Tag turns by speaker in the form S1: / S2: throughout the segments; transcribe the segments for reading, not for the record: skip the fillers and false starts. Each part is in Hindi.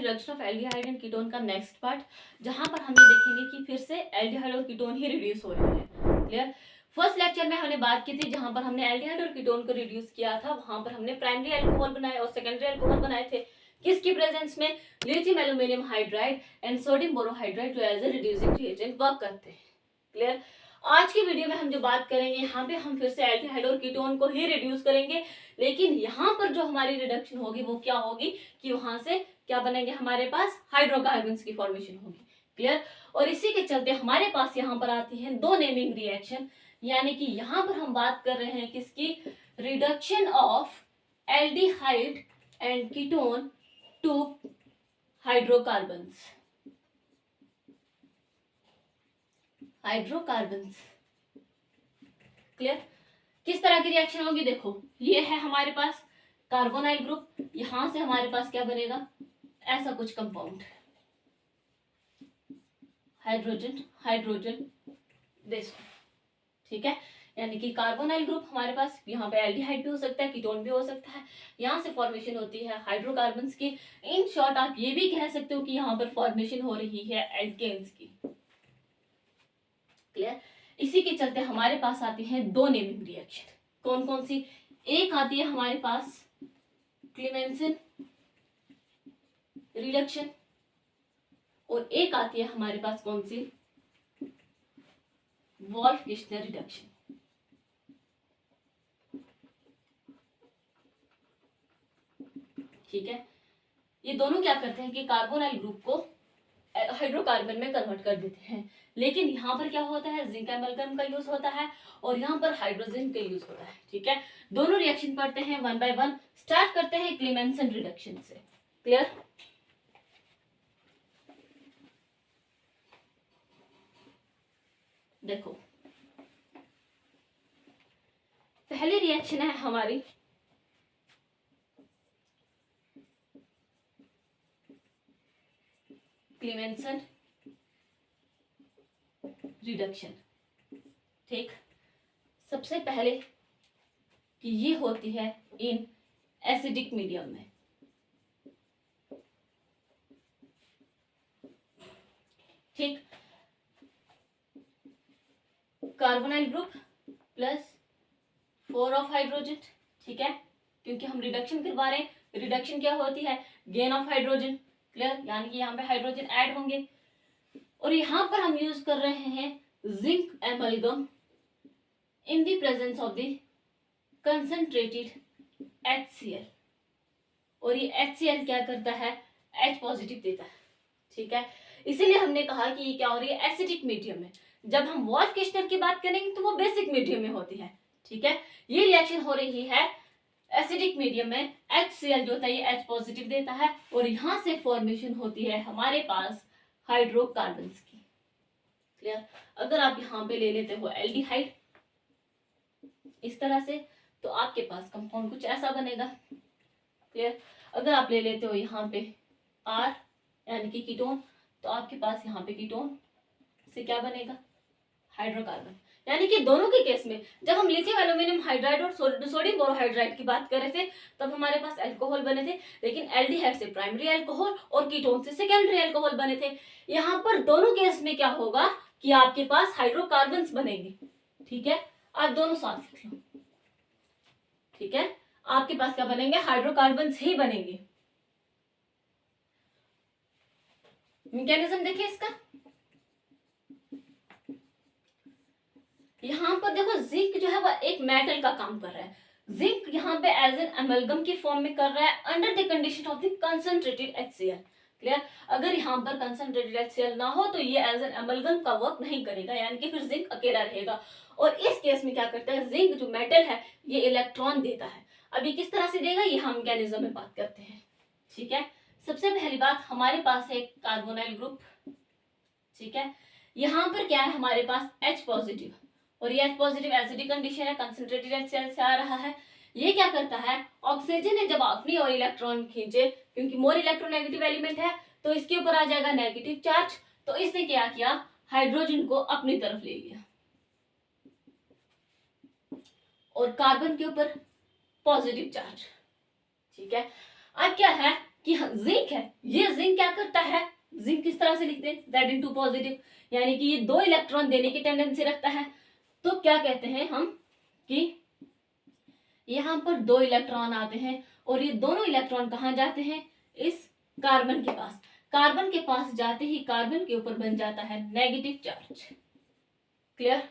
S1: Reduction of aldehyde and ketone का नेक्स्ट पार्ट, जहां पर हम ये देखेंगे कि फिर से एल्डिहाइड और कीटोन ही रिड्यूस हो रहे हैं। क्लियर। फर्स्ट लेक्चर में हमने बात की थी जहां पर हमने एल्डिहाइड और कीटोन को रिड्यूस किया था, वहां पर हमने प्राइमरी अल्कोहल बनाए और सेकेंडरी अल्कोहल बनाए थे किसकी प्रेजेंस में, lithium aluminium hydride and sodium borohydride जो as a reducing reagent work करते हैं। क्लियर। आज की वीडियो में हम जो बात करेंगे यहाँ पे हम फिर से एल्डिहाइड और कीटोन को ही रिड्यूस करेंगे, लेकिन यहाँ पर जो हमारी रिडक्शन होगी वो क्या होगी कि वहां से क्या बनेंगे, हमारे पास हाइड्रोकार्बन्स की फॉर्मेशन होगी। क्लियर। और इसी के चलते हमारे पास यहाँ पर आती है दो नेमिंग रिएक्शन, यानी कि यहाँ पर हम बात कर रहे हैं किसकी, reduction of aldehyde and ketone to hydrocarbons. Hydrocarbons. Clear. किस तरह की रिएक्शन होगी, देखो ये है हमारे पास कार्बोनाइल ग्रुप, यहां से हमारे पास क्या बनेगा, ऐसा कुछ कंपाउंड, हाइड्रोजन हाइड्रोजन दिस। ठीक है, यानी कि कार्बोनाइल ग्रुप हमारे पास यहाँ पे एल्डिहाइड भी हो सकता है, कीटोन भी हो सकता है, यहाँ से फॉर्मेशन होती है हाइड्रोकार्बन्स की। इन शॉर्ट आप ये भी कह सकते हो कि यहाँ पर फॉर्मेशन हो रही है एल्केन्स की। क्लियर। इसी के चलते हमारे पास आती हैं दो नेमिंग रिएक्शन, कौन कौन सी, एक आती है हमारे पास क्लेमेंसन रिडक्शन और एक आती है हमारे पास कौन सी, वोल्फ-किश्नर रिडक्शन। ठीक है, ये दोनों क्या करते हैं कि कार्बोनाइल ग्रुप को हाइड्रोकार्बन में कन्वर्ट कर देते हैं, लेकिन यहाँ पर क्या होता है, जिंक एमल्गम का यूज होता है और यहाँ पर हाइड्रोजन का यूज होता है। ठीक है, दोनों रिएक्शन पढ़ते हैं वन बाय वन। स्टार्ट करते हैं क्लेमेंसन रिडक्शन से। क्लियर। देखो पहली रिएक्शन है हमारी क्लेमेंसन रिडक्शन। ठीक, सबसे पहले कि ये होती है इन एसिडिक मीडियम में। ठीक, carbonyl group plus 4 of hydrogen. ठीक है, क्योंकि हम रिडक्शन करवा रहे हैं, रिडक्शन क्या होती है, गेन ऑफ हाइड्रोजन। क्लियर, यानी कि यहाँ पे हाइड्रोजन ऐड होंगे और यहाँ पर हम यूज कर रहे हैं zinc amalgam in the presence of the concentrated HCl, और ये HCl क्या करता है, H पॉजिटिव देता है। ठीक है, इसीलिए हमने कहा कि ये क्या हो रही है, एसिडिक मीडियम में। जब हम वोल्फ-किश्नर की बात करेंगे तो वो बेसिक मीडियम में होती है। ठीक है, ये रिएक्शन हो रही है एसिडिक मीडियम में, HCl जो होता है ये H पॉजिटिव देता है और यहां से फॉर्मेशन होती है हमारे पास हाइड्रोकार्बन्स की। क्लियर। अगर आप यहाँ पे ले लेते हो एल्डिहाइड इस तरह से, तो आपके पास कंपाउंड कुछ ऐसा बनेगा। क्लियर। अगर आप ले लेते हो यहाँ पे R यानी कि कीटोन, तो आपके पास यहाँ पे कीटोन से क्या बनेगा, हाइड्रोकार्बन। यानी कि दोनों के केस में जब हम लिथियम एल्यूमिनियम हाइड्राइड और सोडियम बोरोहाइड्राइड की बात कर रहे थे तब हमारे पास अल्कोहल बने थे, लेकिन एल्डिहाइड से प्राइमरी अल्कोहल और कीटोन से सेकेंडरी अल्कोहल बने थे। यहाँ पर दोनों केस में क्या होगा कि आपके पास हाइड्रोकार्बन्स बनेंगे। ठीक है, आप दोनों साथ लिख लो। ठीक है, आपके पास क्या बनेंगे, हाइड्रोकार्बन्स ही बनेंगे। मैकेनिज्म देखिए इसका, यहाँ पर देखो जिंक जो है वह एक मेटल का काम कर रहा है। जिंक यहाँ पे एज एन एमल्गम की फॉर्म में कर रहा है under the condition of the concentrated HCl। Clear. अगर यहाँ पर कंसंट्रेटेड HCl ना हो तो ये एज एन एमल्गम का वर्क नहीं करेगा, यानी कि फिर जिंक अकेला रहेगा। और इस केस में क्या करता है, जिंक जो मेटल है ये इलेक्ट्रॉन देता है। अभी किस तरह से देगा ये हम मैकेनिज्म में बात करते हैं। ठीक है, सबसे पहली बात हमारे पास है कार्बोनाइल ग्रुप। ठीक है, यहाँ पर क्या है हमारे पास H पॉजिटिव, और ये H पॉजिटिव एसिडिक कंडीशन है, कंसंट्रेटेड HCl से आ रहा है। ये क्या करता है, ऑक्सीजन ने जब अपनी और इलेक्ट्रॉन खींचे, क्योंकि मोर इलेक्ट्रोनेगेटिव एलिमेंट है तो इसके ऊपर आ जाएगा नेगेटिव चार्ज, तो इसने क्या किया, हाइड्रोजन को अपनी तरफ ले लिया और कार्बन के ऊपर पॉजिटिव चार्ज। ठीक है, अब क्या है, कि जिंक है, ये जिंक क्या करता है, जिंक किस तरह से लिखते हैं, Z पॉजिटिव, यानी कि ये 2 इलेक्ट्रॉन देने की टेंडेंसी रखता है। तो क्या कहते हैं हम कि यहाँ पर 2 इलेक्ट्रॉन आते हैं और ये दोनों इलेक्ट्रॉन कहाँ जाते हैं, इस कार्बन के पास। कार्बन के पास जाते ही कार्बन के ऊपर बन जाता है नेगेटिव चार्ज। क्लियर।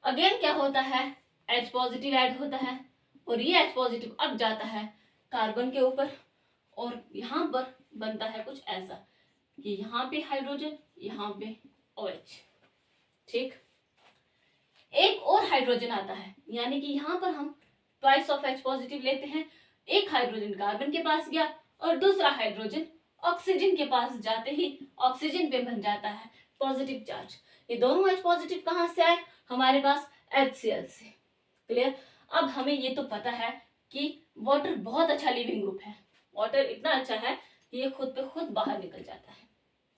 S1: अगेन क्या होता है, H पॉजिटिव ऐड होता है और ये H पॉजिटिव अब जाता है कार्बन के ऊपर और यहाँ पर बनता है कुछ ऐसा कि यहाँ पे हाइड्रोजन, यहाँ पे OH। ठीक। एक और हाइड्रोजन आता है, यानी कि यहाँ पर हम ट्वाइस ऑफ H पॉजिटिव लेते हैं। एक हाइड्रोजन कार्बन के पास गया और दूसरा हाइड्रोजन ऑक्सीजन के पास जाते ही ऑक्सीजन पे बन जाता है पॉजिटिव चार्ज। ये दोनों H पॉजिटिव कहाँ से आए, हमारे पास HCl से। क्लियर। अब हमें ये तो पता है कि वाटर बहुत अच्छा लिविंग ग्रुप है, वाटर इतना अच्छा है कि ये खुद पे खुद बाहर निकल जाता है।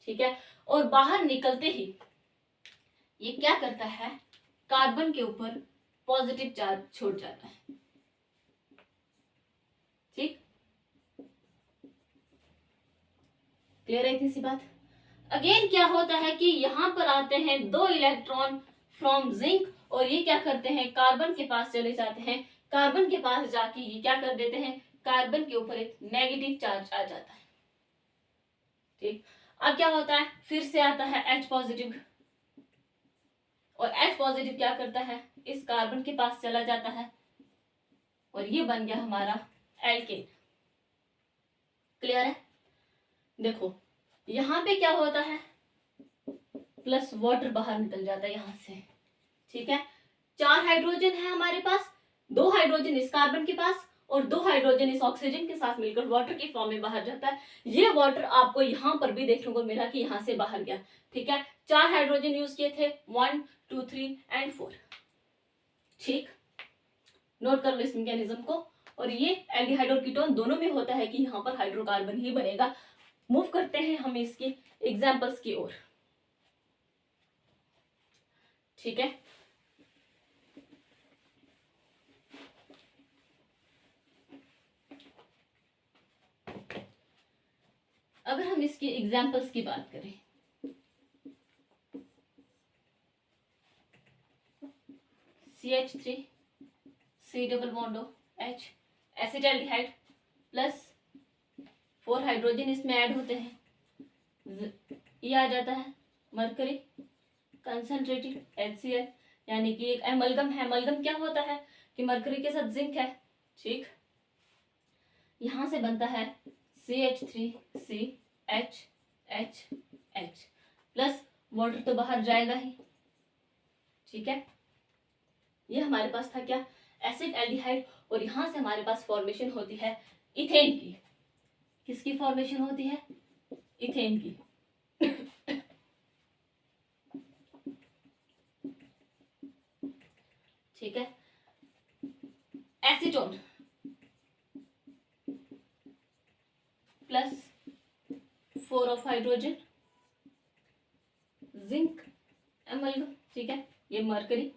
S1: ठीक है। और बाहर निकलते ही ये क्या करता है, कार्बन के ऊपर पॉजिटिव चार्ज छोड़ जाता है। ठीक। क्लियर है इतनी सी बात। अगेन क्या होता है कि यहाँ पर आते हैं 2 इलेक्ट्रॉन फ्रॉम जिंक और ये क्या करते हैं, कार्बन के पास चले जाते हैं। कार्बन के पास जाके ये क्या कर देते हैं, कार्बन के ऊपर एक नेगेटिव चार्ज आ जाता है। ठीक। अब क्या होता है, फिर से आता है H पॉजिटिव और H पॉजिटिव क्या करता है, इस कार्बन के पास चला जाता है और ये बन गया हमारा एल्केन। क्लियर है। देखो यहाँ पे क्या होता है, प्लस वाटर बाहर निकल जाता है यहाँ से। ठीक है। 4 हाइड्रोजन है हमारे पास, 2 हाइड्रोजन इस कार्बन के पास और 2 हाइड्रोजन इस ऑक्सीजन के साथ मिलकर वाटर के फॉर्म में बाहर जाता है। ये वाटर आपको यहाँ पर भी देखने को मिला कि यहाँ से बाहर गया। ठीक है। 4 हाइड्रोजन यूज किए थे, 1 2 3 एंड 4। ठीक। नोट कर लो इस मैकेनिज्म को। और ये एल्डिहाइड और कीटोन दोनों में होता है कि यहाँ पर हाइड्रोकार्बन ही बनेगा। मूव करते हैं हम इसके एग्जाम्पल्स की ओर। ठीक है। अगर हम इसके एग्जाम्पल्स की बात करें, CH3 C double bond H acetaldehyde plus 4 hydrogen इसमें ऐड होते हैं, ये आ जाता है मरकरी कंसंट्रेटेड HCl, यानी कि एक एमलगम है। एमलगम क्या होता है कि मरकरी के साथ जिंक है। ठीक। यहां से बनता है CH3CHHH प्लस वाटर तो बाहर जाएगा ही। ठीक है। ये हमारे पास था क्या, एसिड एल्डिहाइड। और यहां से हमारे पास फॉर्मेशन होती है इथेन की। किसकी फॉर्मेशन होती है, इथेन की। ठीक है। Acetone plus 4 of hydrogen zinc amalgam. ठीक है। ये mercury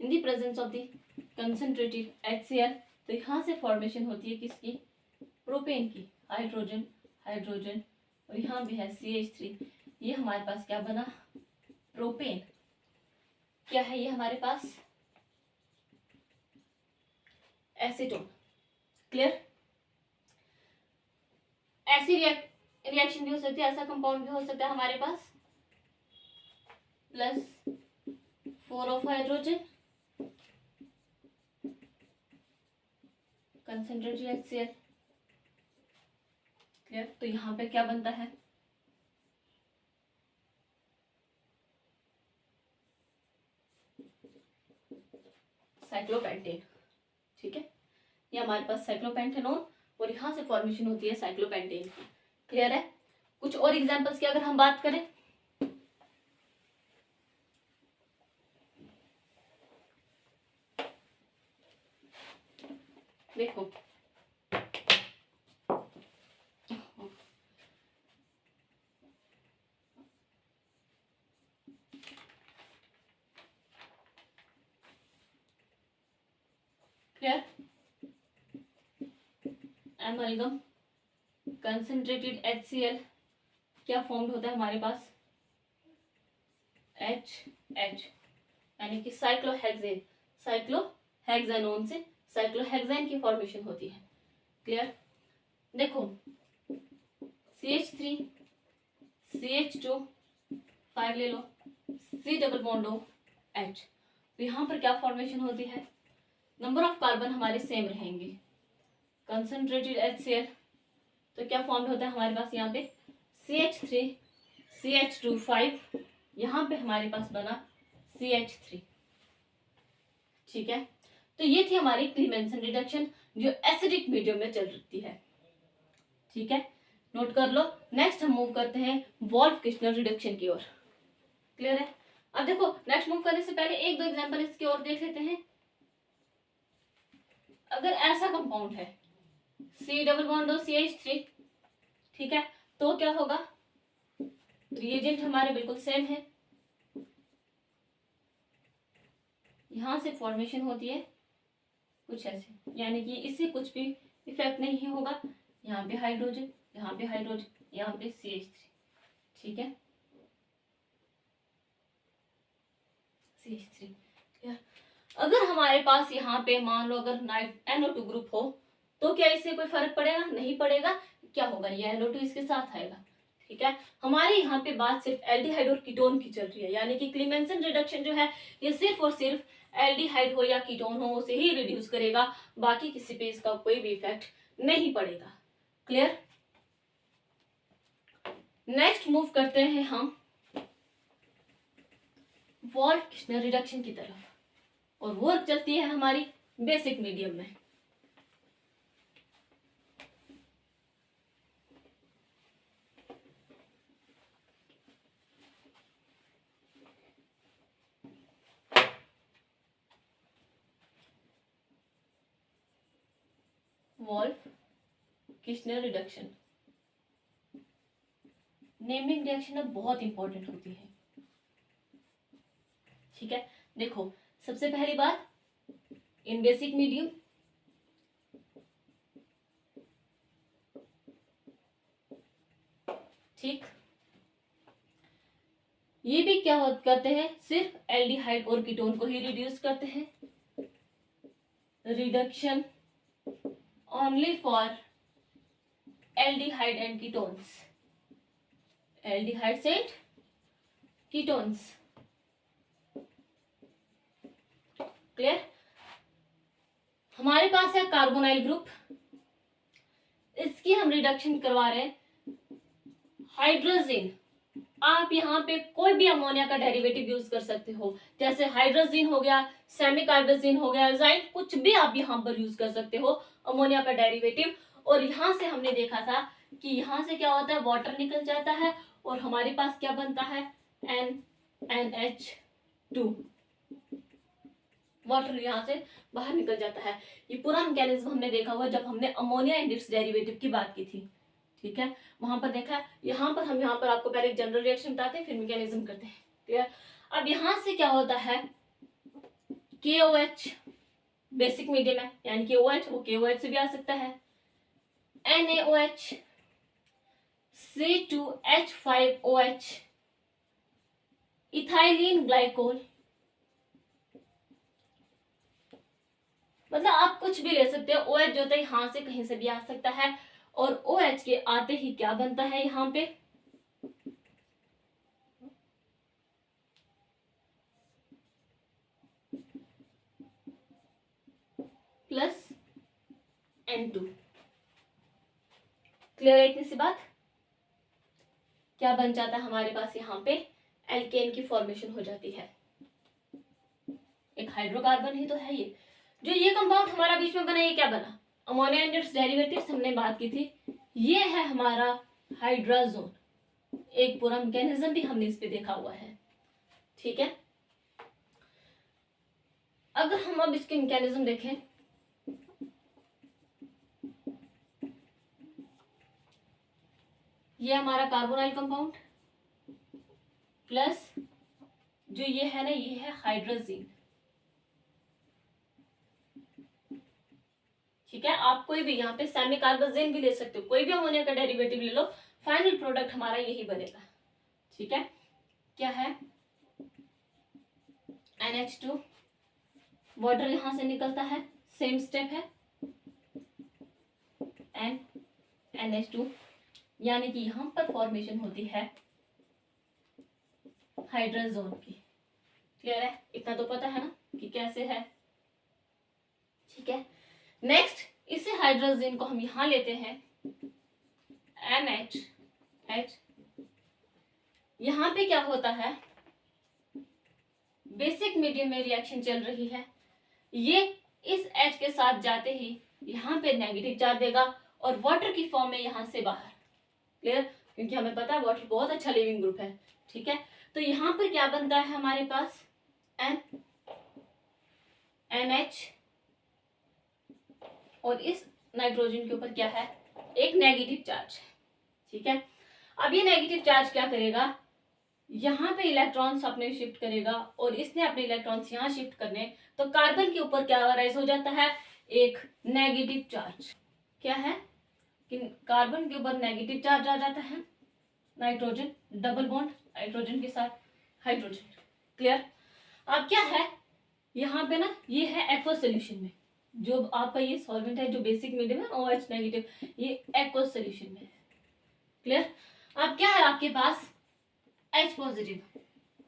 S1: in the presence of the concentrated HCl। तो यहां से फॉर्मेशन होती है किसकी, प्रोपेन की। हाइड्रोजन हाइड्रोजन और यहाँ भी है CH3। ये हमारे पास क्या बना, प्रोपेन। क्या है ये हमारे पास, एसीटोन। क्लियर। ऐसी रिएक्शन भी हो सकती है, ऐसा कंपाउंड भी हो सकता है हमारे पास, plus 4 of hydrogen concentrated HCl। Clear. तो यहाँ पे क्या बनता है, साइक्लोपेंटेन। ठीक है। ये हमारे पास साइक्लोपेंटेनॉन और यहाँ से फॉर्मेशन होती है साइक्लोपेंटेन की। क्लियर है। कुछ और एग्जांपल्स की अगर हम बात करें, देखो क्लियर, एमलगम कंसंट्रेटेड HCl क्या फॉर्म्ड होता है हमारे पास, HH, यानी कि साइक्लोहेक्सेन, साइक्लोहेक्सेनोन से साइक्लोहेक्सेन की फॉर्मेशन होती है। क्लियर। देखो CH3 CH2 5 ले लो, C double bond O H, तो यहाँ पर क्या फॉर्मेशन होती है, नंबर ऑफ कार्बन हमारे सेम रहेंगे। कंसंट्रेटेड HCl तो क्या फॉर्म होता है हमारे पास यहाँ पे CH3 CH2 5, यहाँ पे हमारे पास बना CH3। ठीक है, तो ये थी हमारी क्लीमेंसन रिडक्शन जो एसिडिक मीडियम में चल रही है। ठीक है, नोट कर लो। नेक्स्ट हम मूव करते हैं वॉल्फ किश्नर रिडक्शन की ओर। क्लियर है। अब देखो नेक्स्ट मूव करने से पहले एक दो एग्जांपल इसकी ओर देख लेते हैं। अगर ऐसा कंपाउंड है C डबल बॉन्ड CH3, ठीक है, तो क्या होगा, रिएजेंट हमारे बिल्कुल सेम है, यहां से फॉर्मेशन होती है कुछ ऐसे, यानी कि इससे कुछ भी इफेक्ट नहीं होगा, यहाँ पे हाइड्रोजन, यहाँ पे हाइड्रोजन, यहाँ पे CH3। ठीक है, CH3। अगर हमारे पास यहाँ पे मान लो अगर NO2 ग्रुप हो तो क्या इससे कोई फर्क पड़ेगा, नहीं पड़ेगा। क्या होगा, ये NO2 इसके साथ आएगा। ठीक है, हमारे यहाँ पे बात सिर्फ एल्डिहाइड और कीटोन की चल रही है, यानी कि क्लीमेंसन रिडक्शन जो है ये सिर्फ और सिर्फ एल्डिहाइड हो या कीटोन हो उसे ही रिड्यूस करेगा, बाकी किसी पे इसका कोई भी इफेक्ट नहीं पड़ेगा। क्लियर। नेक्स्ट मूव करते हैं हम वॉल्फ किश्नर रिडक्शन की तरफ, और वो चलती है हमारी बेसिक मीडियम में। Wolff Kishner reduction naming reaction अब बहुत इंपॉर्टेंट होती है। ठीक है, देखो सबसे पहली बात इन बेसिक मीडियम, ठीक, ये भी क्या करते हैं, सिर्फ एल्डिहाइड और कीटोन को ही रिड्यूस करते हैं। Reduction only for aldehyde and ketones, aldehydes and ketones. Clear. हमारे पास है कार्बोनाइल ग्रुप, इसकी हम रिडक्शन करवा रहे हैं हाइड्रोजन। आप यहाँ पे कोई भी अमोनिया का डेरिवेटिव यूज कर सकते हो, जैसे हाइड्रोजन हो गया, सेमी कार्बोजन हो गया, जाइन, कुछ भी आप यहाँ पर यूज कर सकते हो अमोनिया का डेरिवेटिव। और यहाँ से हमने देखा था कि यहाँ से क्या होता है, वाटर निकल जाता है और हमारे पास क्या बनता है, NH2, वाटर यहाँ से बाहर निकल जाता है। ये पूरा मैकेनिज्म हमने देखा हुआ जब हमने अमोनिया एंड इट्स डेरिवेटिव की बात की थी। ठीक है, वहां पर देखा है। यहाँ पर आपको पहले एक जनरल रिएक्शन बताते हैं, फिर मैकेनिज्म करते हैं। क्लियर। अब यहाँ से क्या होता है, KOH बेसिक मीडियम है, यानी कि OH वो KOH से भी आ सकता है, NaOH, C2H5OH, इथाइलिन ग्लाइकोल, मतलब आप कुछ भी ले सकते हो। OH जो होता है यहाँ से कहीं से भी आ सकता है, और OH के आते ही क्या बनता है यहाँ पे, प्लस N2। क्लियर है इतनी सी बात। क्या बन जाता है हमारे पास यहाँ पे, एल्केन की फॉर्मेशन हो जाती है। एक हाइड्रोकार्बन ही तो है ये। जो ये कंपाउंड हमारा बीच में बना, ये क्या बना, अमोनिया एंड इट्स डेरिवेटिव्स हमने बात की थी। ये है हमारा हाइड्राजोन, एक पूरा मैकेनिज्म भी हमने इस पे देखा हुआ है। ठीक है, अगर हम अब इसके मैकेनिज्म देखें, ये हमारा कार्बोनाइल कंपाउंड प्लस जो ये है ना, ये है हाइड्रोजन। ठीक है, आप कोई भी यहाँ पे सेमी कार्बोजेन भी ले सकते हो, कोई भी अमोनिया का डेरिवेटिव ले लो, फाइनल प्रोडक्ट हमारा यही बनेगा। ठीक है, क्या है NH2, वाटर यहां से निकलता है, सेम स्टेप है NH2, यानी कि यहां पर फॉर्मेशन होती है हाइड्रोजन की। क्लियर है, इतना तो पता है ना कि कैसे है। ठीक है, नेक्स्ट इसे हाइड्रोजन को हम यहां लेते हैं NH। यहां पे क्या होता है, बेसिक मीडियम में रिएक्शन चल रही है, ये इस H के साथ जाते ही यहाँ पे नेगेटिव चार्ज देगा और वाटर की फॉर्म में यहां से बाहर। क्लियर, क्योंकि हमें पता है वाटर बहुत अच्छा लिविंग ग्रुप है। ठीक है, तो यहाँ पर क्या बनता है हमारे पास NH, और इस नाइट्रोजन के ऊपर क्या है, एक नेगेटिव चार्ज। ठीक है, अब ये नेगेटिव चार्ज क्या करेगा, यहाँ पे इलेक्ट्रॉन्स अपने शिफ्ट करेगा और इसने अपने इलेक्ट्रॉन्स यहाँ शिफ्ट करने, तो कार्बन के ऊपर क्या राइज हो जाता है, एक नेगेटिव चार्ज। क्या है कि कार्बन के ऊपर नेगेटिव चार्ज आ जाता है, नाइट्रोजन डबल बॉन्ड नाइट्रोजन के साथ हाइड्रोजन। क्लियर, अब क्या है यहाँ पे ना, ये है एक्वस सोल्यूशन में, जो आपका ये सॉल्वेंट है जो बेसिक मीडियम है OH नेगेटिव, ये एक्वस सोल्यूशन में है। क्लियर, अब क्या है आपके पास H पॉजिटिव,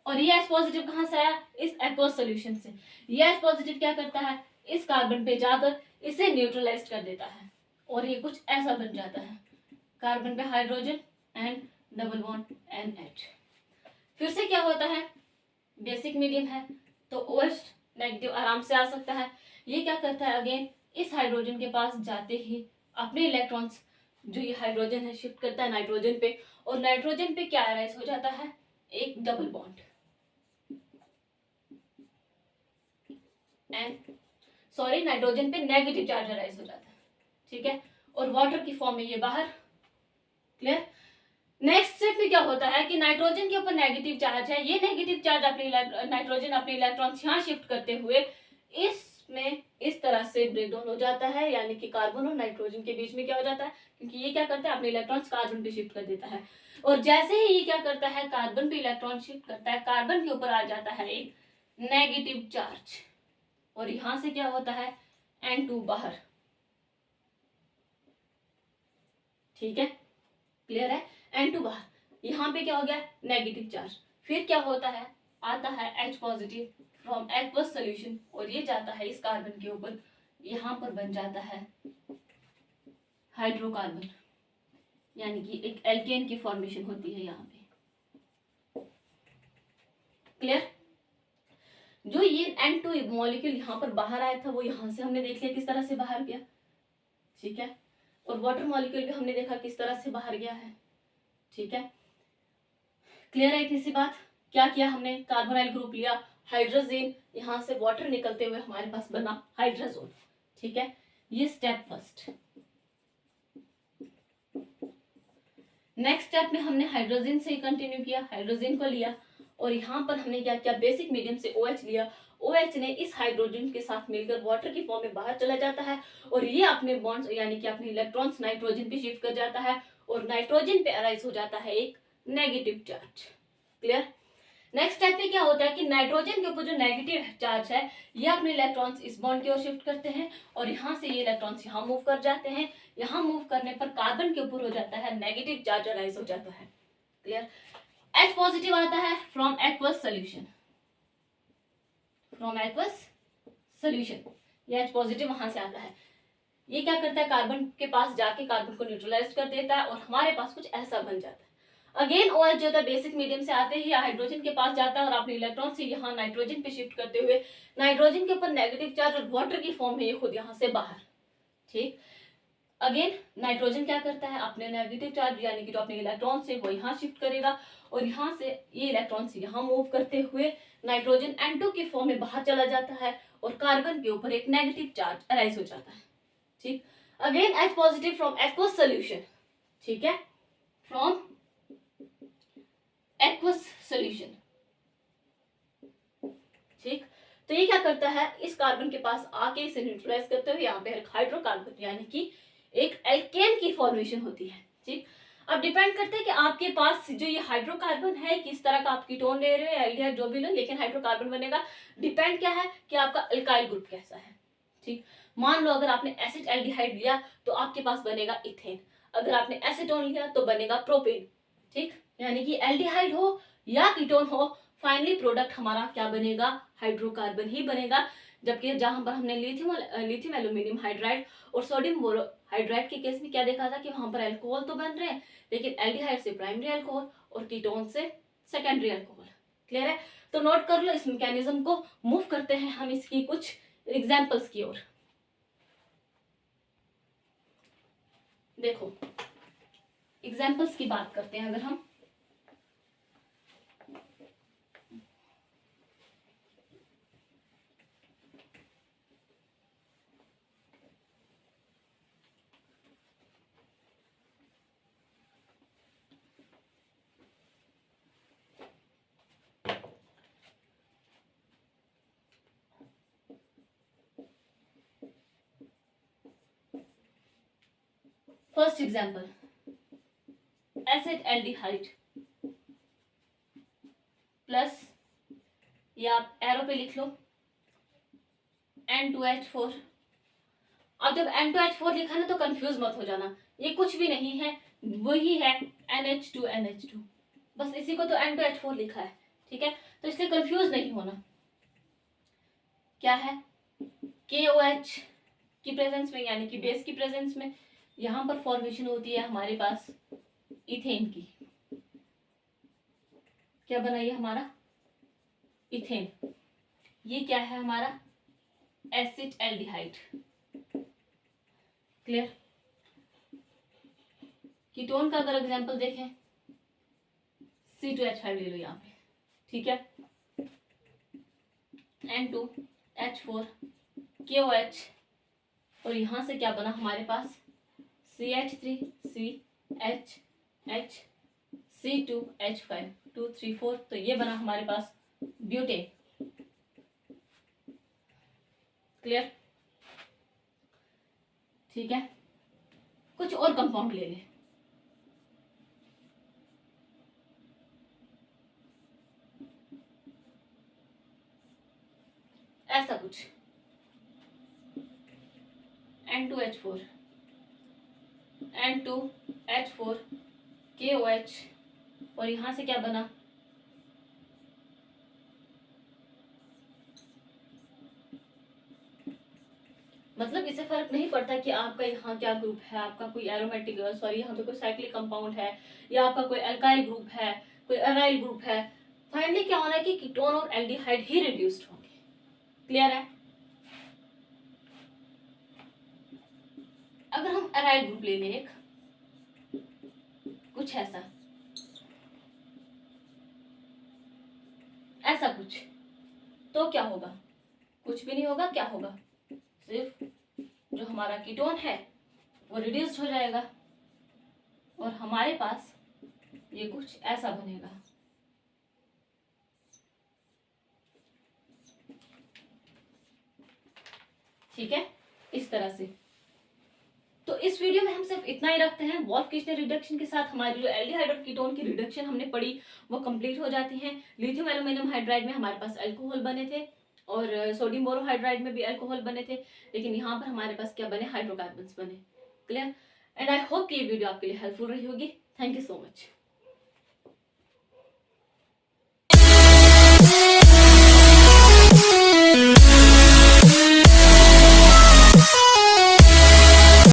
S1: और ये H पॉजिटिव कहां से आया, इस एक्वस सोल्यूशन से। ये H पॉजिटिव क्या करता है, इस कार्बन पे जाकर इसे न्यूट्रलाइज कर देता है और ये कुछ ऐसा बन जाता है, कार्बन पे hydrogen and double bond NH। फिर से क्या होता है, बेसिक मीडियम है तो OH नेगेटिव आराम से आ सकता है। ये क्या करता है, अगेन इस हाइड्रोजन के पास जाते ही अपने इलेक्ट्रॉन्स जो ये हाइड्रोजन है शिफ्ट करता है नाइट्रोजन पे, और नाइट्रोजन पे क्या अराइज हो जाता है, एक double bond and sorry nitrogen पे नेगेटिव चार्ज अराइज हो जाता है। ठीक है, और वाटर की फॉर्म में ये बाहर। क्लियर, नेक्स्ट स्टेप में क्या होता है कि नाइट्रोजन के ऊपर नेगेटिव चार्ज है, ये नेगेटिव चार्ज अपने नाइट्रोजन अपने इलेक्ट्रॉन्स यहाँ शिफ्ट करते हुए इसमें इस तरह से ब्रेक डाउन हो जाता है, यानी कि कार्बन और नाइट्रोजन के बीच में क्या हो जाता है, क्योंकि ये क्या करता है अपने इलेक्ट्रॉन्स कार्बन पे शिफ्ट कर देता है, और जैसे ही ये क्या करता है कार्बन पे इलेक्ट्रॉन शिफ्ट करता है, कार्बन के ऊपर आ जाता है एक नेगेटिव चार्ज, और यहां से क्या होता है N2 बाहर। ठीक है, क्लियर है, N2 बाहर, यहाँ पे क्या हो गया नेगेटिव चार्ज। फिर क्या होता है, आता है H positive from aqueous solution, और ये जाता है इस कार्बन के ऊपर, यहाँ पर बन जाता है हाइड्रोकार्बन, यानी कि एक एल्केन की फॉर्मेशन होती है यहाँ पे। क्लियर, जो ये N2 मॉलिक्यूल यहाँ पर बाहर आया था वो यहाँ से हमने देख लिया किस तरह से बाहर गया। ठीक है, और वाटर मॉलिक्यूल भी हमने देखा किस तरह से बाहर गया है। ठीक है, क्लियर है इतनी सी बात। क्या किया हमने, कार्बोनाइल ग्रुप लिया, हाइड्रोजन, यहाँ से वाटर निकलते हुए हमारे पास बना हाइड्रोजन। ठीक है, ये स्टेप फर्स्ट। नेक्स्ट स्टेप में हमने हाइड्रोजन से कंटिन्यू किया, हाइड्रोजन को लिया और यहाँ पर हमने क्या किया, बेसिक मीडियम से OH लिया, OH ने इस हाइड्रोजन के साथ मिलकर वाटर की फॉर्म में बाहर चला जाता है और ये अपने बॉन्ड्स यानी कि अपने इलेक्ट्रॉन्स नाइट्रोजन पे शिफ्ट कर जाता है और नाइट्रोजन पे अराइज हो जाता है एक negative charge. Clear, next step पे क्या होता है कि नाइट्रोजन के ऊपर जो नेगेटिव चार्ज है ये अपने इलेक्ट्रॉन्स इस बॉन्ड की ओर शिफ्ट करते हैं और यहाँ से ये इलेक्ट्रॉन्स यहाँ मूव कर जाते हैं। यहाँ मूव करने पर कार्बन के ऊपर हो जाता है नेगेटिव चार्ज अराइज हो जाता है। क्लियर, H पॉजिटिव आता है from aqueous solution, from aqueous solution, ये H पॉजिटिव वहां से आता है। ये क्या करता है, कार्बन के पास जाके कार्बन को न्यूट्रलाइज कर देता है और हमारे पास कुछ ऐसा बन जाता है। अगेन OH जो था बेसिक मीडियम से आते ही हाइड्रोजन के पास जाता है और अपने इलेक्ट्रॉन से यहाँ नाइट्रोजन पे शिफ्ट करते हुए नाइट्रोजन के ऊपर नेगेटिव चार्ज और वाटर की फॉर्म में ये खुद यहाँ से बाहर। ठीक, अगेन नाइट्रोजन क्या करता है, अपने नेगेटिव चार्ज यानी कि जो अपने इलेक्ट्रॉन से वो यहाँ शिफ्ट करेगा और यहाँ से ये इलेक्ट्रॉन से यहाँ मूव करते हुए नाइट्रोजन N2 की फॉर्म में बाहर चला जाता है और कार्बन के ऊपर एक नेगेटिव चार्ज अराइज हो जाता है। ठीक, again H positive from aqueous solution. ठीक है, फ्रॉम एक्वस सोल्यूशन। ठीक, तो ये क्या करता है, इस कार्बन के पास आके इसे न्यूट्रलाइज करते हुए यहाँ पे एक हाइड्रोकार्बन यानी कि एक एल्केन की फॉर्मेशन होती है। ठीक, अब डिपेंड करते हैं कि आपके पास जो ये हाइड्रोकार्बन है किस तरह का आप कीटोन ले रहे हो, एल्डिहाइड जो भी लो, लेकिन हाइड्रोकार्बन बनेगा। डिपेंड क्या है कि आपका अल्काइल ग्रुप कैसा है। ठीक, मान लो अगर आपने एसिड एल्डिहाइड लिया तो आपके पास बनेगा इथेन, अगर आपने एसीटोन लिया तो बनेगा प्रोपेन। ठीक, यानी कि एल्डिहाइड हो या कीटोन हो, फाइनली प्रोडक्ट हमारा क्या बनेगा, हाइड्रोकार्बन ही बनेगा। जबकि जहां पर हमने लिथियम एल्यूमिनियम हाइड्राइड और सोडियम बोरोहाइड्राइड के केस में क्या देखा था कि वहां पर अल्कोहल तो बन रहे हैं, लेकिन एल्डिहाइड से प्राइमरी अल्कोहल और कीटोन से सेकेंडरी अल्कोहल। क्लियर है? तो नोट कर लो इस मैकेनिज्म को। मूव करते हैं हम इसकी कुछ एग्जाम्पल्स की ओर। देखो एग्जाम्पल्स की बात करते हैं अगर हम, first example acid aldehyde plus, या आप एरो पे लिख लो N2H4। अब जब N2H4 लिखा ना तो कंफ्यूज मत हो जाना, ये कुछ भी नहीं है, वही है NH2NH2, बस इसी को तो N2H4 लिखा है। ठीक है, तो इसलिए कंफ्यूज नहीं होना। क्या है, KOH की प्रेजेंस में यानी कि बेस की प्रेजेंस में यहां पर फॉर्मेशन होती है हमारे पास इथेन की। क्या बना ये हमारा इथेन, ये क्या है हमारा एसिड एल्डिहाइड। क्लियर? कीटोन का अगर एग्जांपल देखें C2H5 ले लो यहाँ पे। ठीक है, N2H4 KOH और यहां से क्या बना हमारे पास CH3CHH C2H5 2 3 4, तो ये बना हमारे पास ब्यूटेन। क्लियर? ठीक है, कुछ और कंपाउंड ले लें। ऐसा कुछ N2H4 N2H4 KOH और यहां से क्या बना मतलब इससे फर्क नहीं पड़ता कि आपका यहाँ क्या ग्रुप है, आपका कोई एरोमेटिक सॉरी यहाँ पे कोई साइक्लिक कंपाउंड है या आपका कोई अल्काइल ग्रुप है, कोई अराइल ग्रुप है, फाइनली क्या होना है कि कीटोन और एल्डिहाइड ही रिड्यूस्ड होंगे। क्लियर है? अगर हम अराइल ग्रुप ले लें एक कुछ ऐसा ऐसा कुछ, तो क्या होगा, कुछ भी नहीं होगा। क्या होगा, सिर्फ जो हमारा कीटोन है वो रिड्यूस्ड हो जाएगा और हमारे पास ये कुछ ऐसा बनेगा। ठीक है, इस तरह से। तो इस वीडियो में हम सिर्फ इतना ही रखते हैं। वॉल्फ-किश्नर रिडक्शन के साथ हमारी जो एल्डिहाइड और कीटोन की रिडक्शन हमने पढ़ी वो कंप्लीट हो जाती है। लिथियम एल्यूमिनियम हाइड्राइड में हमारे पास अल्कोहल बने थे और सोडियम बोरोहाइड्राइड में भी अल्कोहल बने थे, लेकिन यहाँ पर हमारे पास क्या बने, हाइड्रोकार्बन्स बने। क्लियर? एंड आई होप कि ये वीडियो आपके लिए हेल्पफुल रही होगी। Thank you so much.